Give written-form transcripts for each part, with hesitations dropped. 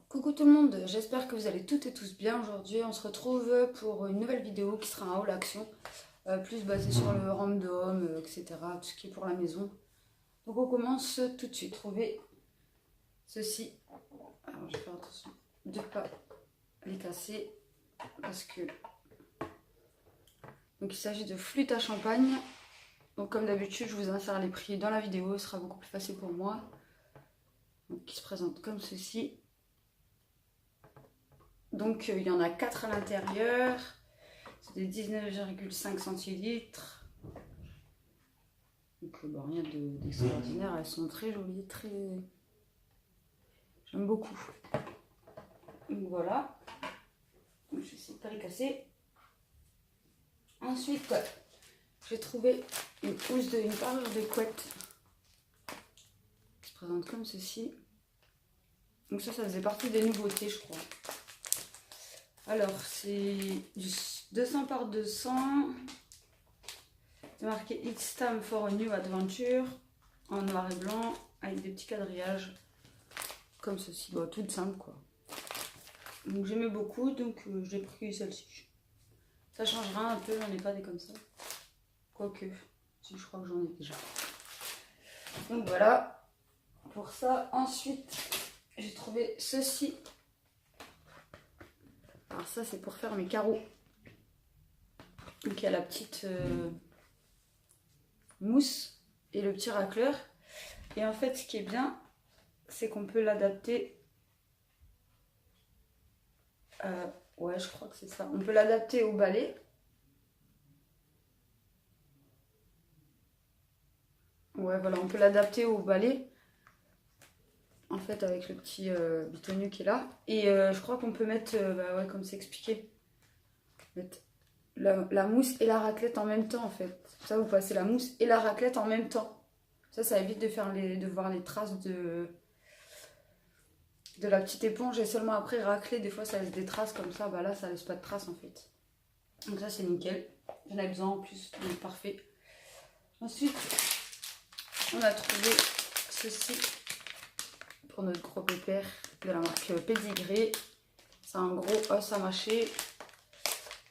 Coucou tout le monde, j'espère que vous allez toutes et tous bien. Aujourd'hui on se retrouve pour une nouvelle vidéo qui sera un haul action, plus basée sur le random, etc. Tout ce qui est pour la maison. Donc on commence tout de suite. Trouver ceci. Alors je vais faire attention de ne pas les casser parce que... Donc il s'agit de flûte à champagne. Donc comme d'habitude je vous insère les prix dans la vidéo, ce sera beaucoup plus facile pour moi. Donc qui se présente comme ceci. Donc il y en a 4 à l'intérieur, c'est des 19,5 centilitres. Donc rien d'extraordinaire, elles sont très jolies, très... J'aime beaucoup. Donc voilà, donc, je vais essayer de ne pas les casser. Ensuite, j'ai trouvé une parure de couette qui se présente comme ceci. Donc ça faisait partie des nouveautés je crois. Alors, c'est du 200 par 200. C'est marqué It's time for a new adventure. En noir et blanc, avec des petits quadrillages. Comme ceci. Bon, toute simple, quoi. Donc, j'aimais beaucoup, donc j'ai pris celle-ci. Ça changera un peu, j'en ai pas des comme ça. Quoique, si je crois que j'en ai déjà. Donc, voilà. Pour ça, ensuite, j'ai trouvé ceci. Alors ça c'est pour faire mes carreaux. Donc il y a la petite mousse et le petit racleur. Et en fait ce qui est bien, c'est qu'on peut l'adapter. Ouais je crois que c'est ça. On peut l'adapter au balai. Ouais voilà, on peut l'adapter au balai. En fait avec le petit bitonnier qui est là. Et je crois qu'on peut mettre, ouais, comme c'est expliqué, mettre la mousse et la raclette en même temps en fait. Ça vous passez la mousse et la raclette en même temps. Ça évite de voir les traces de la petite éponge et seulement après racler. Des fois ça laisse des traces comme ça, bah là ça laisse pas de traces en fait. Donc ça c'est nickel. J'en ai besoin en plus, donc parfait. Ensuite on a trouvé ceci pour notre gros pépère de la marque Pédigré. C'est un gros os à mâcher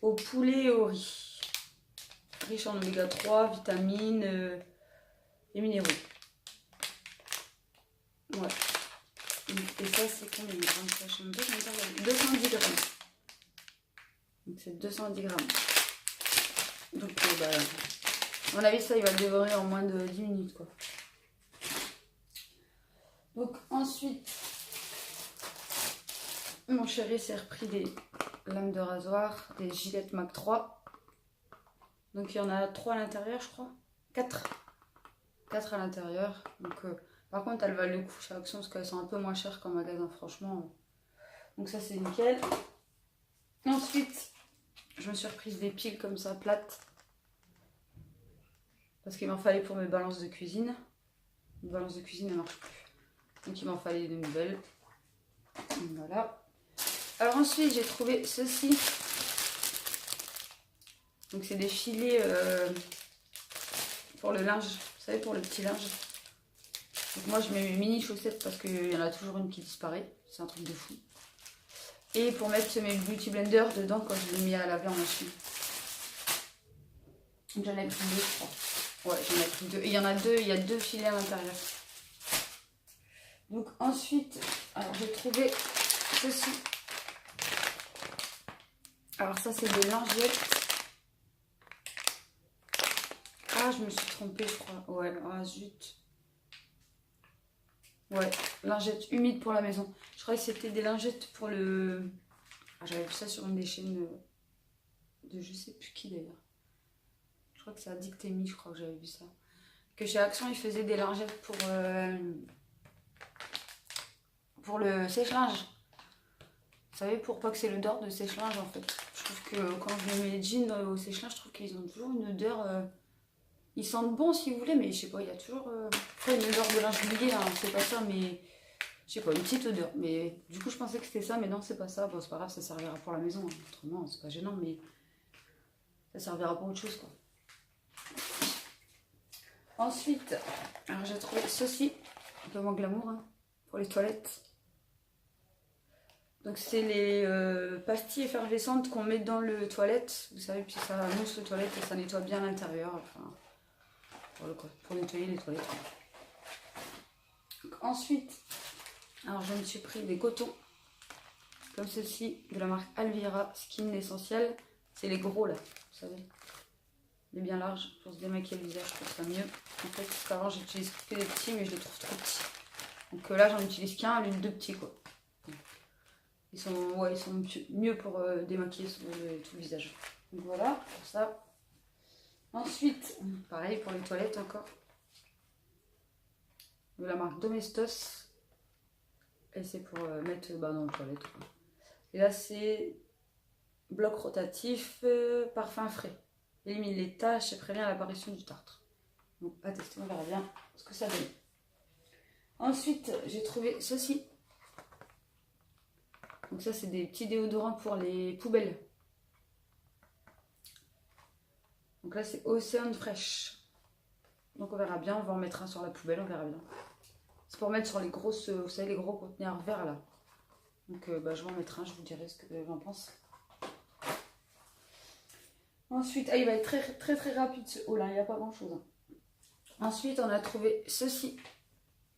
au poulet et au riz. Riche en oméga 3, vitamines et minéraux. Ouais. Et ça c'est combien de grammes? Ça, je sais même pas combien ça va. 210 grammes. Donc c'est 210 grammes. Donc bah, à mon avis ça il va le dévorer en moins de 10 minutes quoi. Donc ensuite mon chéri s'est repris des lames de rasoir, des Gillette Mac 3. Donc il y en a 3 à l'intérieur je crois. 4 à l'intérieur. Donc par contre elles valent le coup chez Action parce qu'elles sont un peu moins chères qu'en magasin franchement. Donc ça c'est nickel. Ensuite je me suis reprise des piles comme ça plates. Parce qu'il m'en fallait pour mes balances de cuisine. Mes balances de cuisine ne marchent plus. Donc il m'en fallait de nouvelles. Donc, voilà. Alors ensuite j'ai trouvé ceci. Donc c'est des filets pour le linge. Vous savez, pour le petit linge. Donc moi je mets mes mini chaussettes parce qu'il y en a toujours une qui disparaît. C'est un truc de fou. Et pour mettre mes beauty blender dedans quand je les mets à laver en machine. J'en ai pris 2 je crois. Ouais j'en ai pris 2. Et il y en a 2, il y a 2 filets à l'intérieur. Donc ensuite, alors j'ai trouvé ceci. Alors ça c'est des lingettes. Ah je me suis trompée je crois. Ouais, ah zut. Ouais, lingettes humides pour la maison. Je croyais que c'était des lingettes pour le... Ah, j'avais vu ça sur une des chaînes de je sais plus qui d'ailleurs. Je crois que c'est Addictemi, je crois que j'avais vu ça. Que chez Action, ils faisaient des lingettes pour le sèche-linge. Vous savez, pour pas que c'est l'odeur de sèche-linge en fait. Je trouve que quand je mets les jeans au sèche-linge, je trouve qu'ils ont toujours une odeur... Ils sentent bon si vous voulez, mais je sais pas, il y a toujours une odeur de linge mouillé, hein, c'est pas ça, mais... Je sais pas, une petite odeur. Mais du coup, je pensais que c'était ça, mais non, c'est pas ça. Bon, c'est pas grave, ça servira pour la maison. Hein. Autrement, c'est pas gênant, mais ça servira pour autre chose, quoi. Ensuite, alors j'ai trouvé ceci, un peu moins glamour, hein, pour les toilettes. Donc c'est les pastilles effervescentes qu'on met dans le toilette. Vous savez, puis ça mousse le toilette et ça nettoie bien l'intérieur. Enfin, pour nettoyer les toilettes. Donc, ensuite, alors je me suis pris des cotons. Comme ceci, de la marque Alvira Skin Essentiel. C'est les gros là, vous savez. Les bien larges pour se démaquiller le visage, je trouve ça mieux. En fait, parce qu'avant j'utilise que des petits, mais je les trouve trop petits. Donc là, j'en utilise qu'un, lui deux petits quoi. Ils sont mieux pour démaquiller tout le visage. Donc voilà, pour ça. Ensuite, pareil pour les toilettes encore. De la marque Domestos. Et c'est pour mettre dans les toilettes. Quoi. Et là, c'est bloc rotatif, parfum frais. Élimine les taches et prévient l'apparition du tartre. Donc à tester, on verra bien ce que ça donne. Ensuite, j'ai trouvé ceci. Donc ça, c'est des petits déodorants pour les poubelles. Donc là, c'est Océan Fresh. Donc on verra bien, on va en mettre un sur la poubelle, on verra bien. C'est pour mettre sur les grosses, vous savez, les gros conteneurs verts là. Donc je vais en mettre un, je vous dirai ce que j'en pense. Ensuite, il va être très rapide ce haul, hein, il n'y a pas grand chose. Hein. Ensuite, on a trouvé ceci.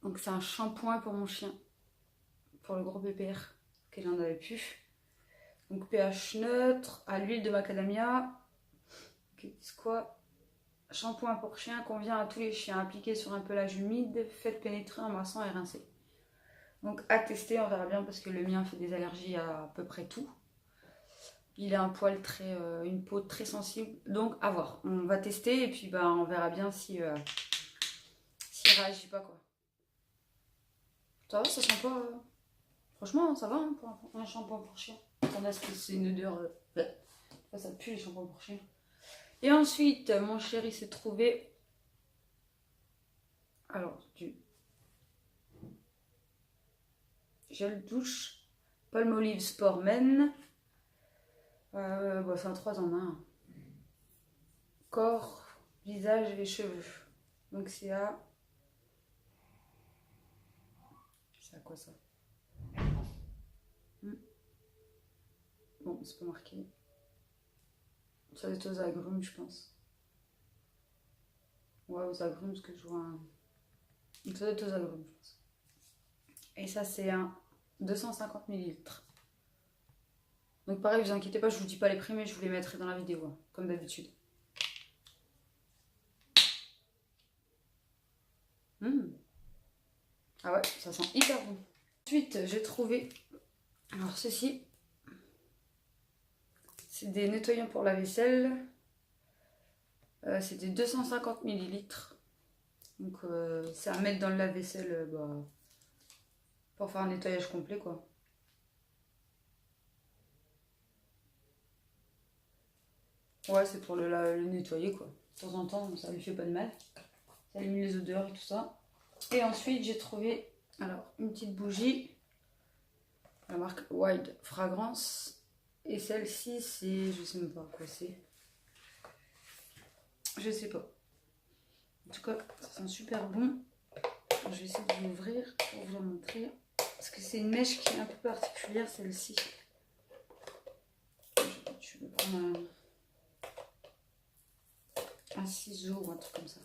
Donc c'est un shampoing pour mon chien. Pour le gros PPR, qu'il en avait plus. Donc pH neutre, à l'huile de macadamia. Qu'est-ce quoi? Shampoing pour chien convient à tous les chiens. Appliqué sur un pelage humide, faites pénétrer en massant et rincer. Donc à tester, on verra bien parce que le mien fait des allergies à peu près tout. Il a un poil une peau très sensible, donc à voir. On va tester et puis on verra bien s'il réagit pas quoi. Ça va, ça sent pas. Franchement, ça va hein, pour un shampoing pour chien. Attendez, c'est une odeur. Ça pue les shampoings pour chien. Et ensuite, mon chéri s'est trouvé. Alors, du gel douche Palmolive Sport Men. C'est un 3 en 1. Corps, visage et cheveux. Donc c'est à... C'est à quoi ça? Bon, c'est pas marqué. Ça doit être aux agrumes, je pense. Ouais, aux agrumes, parce que je vois un... Donc ça doit être aux agrumes, je pense. Et ça, c'est un 250 ml. Donc pareil, vous inquiétez pas, je vous dis pas les prix, mais je vous les mettrai dans la vidéo, hein, comme d'habitude. Ah ouais, ça sent hyper bon. Ensuite, j'ai trouvé, alors ceci, c'est des nettoyants pour la vaisselle. C'est des 250 ml. Donc c'est à mettre dans le lave-vaisselle pour faire un nettoyage complet quoi. Ouais, c'est pour le nettoyer quoi. De temps en temps, ça lui fait pas de mal. Ça élimine les odeurs et tout ça. Et ensuite, j'ai trouvé alors une petite bougie. La marque Wild Fragrance. Et celle-ci, c'est... Je sais même pas quoi c'est. Je sais pas. En tout cas, ça sent super bon. Je vais essayer de l'ouvrir pour vous la montrer. Parce que c'est une mèche qui est un peu particulière, celle-ci. Je vais prendre un ciseau ou un truc comme ça.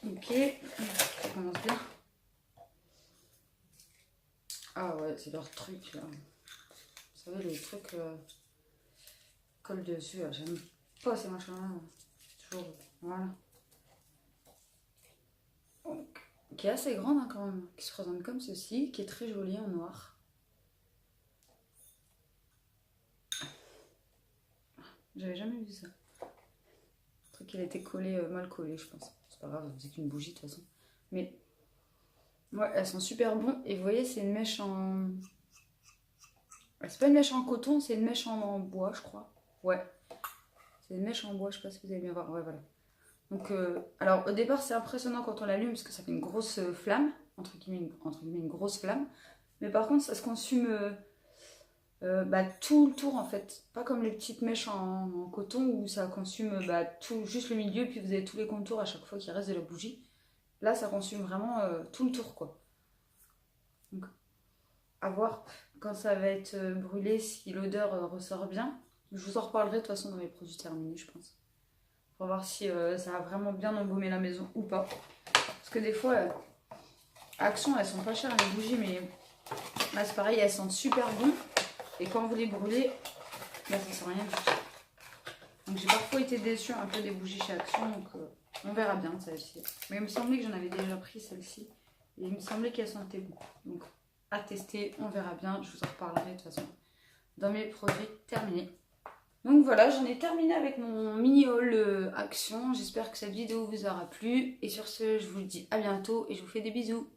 Ok, ça commence bien. Ah ouais, c'est leur truc là. Vous savez, les trucs collent dessus. J'aime pas ces machins là. Toujours. Voilà. Donc, qui est assez grande hein, quand même. Qui se présente comme ceci. Qui est très jolie en noir. J'avais jamais vu ça. Le truc, il a été collé, mal collé, je pense. C'est pas grave, c'est qu'une bougie de toute façon. Mais ouais, elles sont super bonnes. Et vous voyez, c'est une mèche en... C'est pas une mèche en coton, c'est une mèche en bois, je crois. Ouais. C'est une mèche en bois, je sais pas si vous allez bien voir. Ouais, voilà. Donc, alors au départ, c'est impressionnant quand on l'allume parce que ça fait une grosse flamme, entre guillemets, une grosse flamme. Mais par contre, ça se consume tout le tour en fait. Pas comme les petites mèches en coton où ça consume tout, juste le milieu, puis vous avez tous les contours à chaque fois qu'il reste de la bougie. Là, ça consume vraiment tout le tour quoi. Donc, à voir quand ça va être brûlé si l'odeur ressort bien. Je vous en reparlerai de toute façon dans mes produits terminés, je pense. Pour voir si ça a vraiment bien embaumé la maison ou pas. Parce que des fois, Action, elles sont pas chères les bougies, mais là c'est pareil, elles sentent super bon. Et quand vous les brûlez, ça sent rien du tout. Donc j'ai parfois été déçue un peu des bougies chez Action, donc on verra bien celle-ci. Mais il me semblait que j'en avais déjà pris celle-ci. Et il me semblait qu'elle sentait bon. Donc à tester, on verra bien. Je vous en reparlerai de toute façon dans mes produits terminés. Donc voilà, j'en ai terminé avec mon mini haul Action. J'espère que cette vidéo vous aura plu. Et sur ce, je vous dis à bientôt et je vous fais des bisous.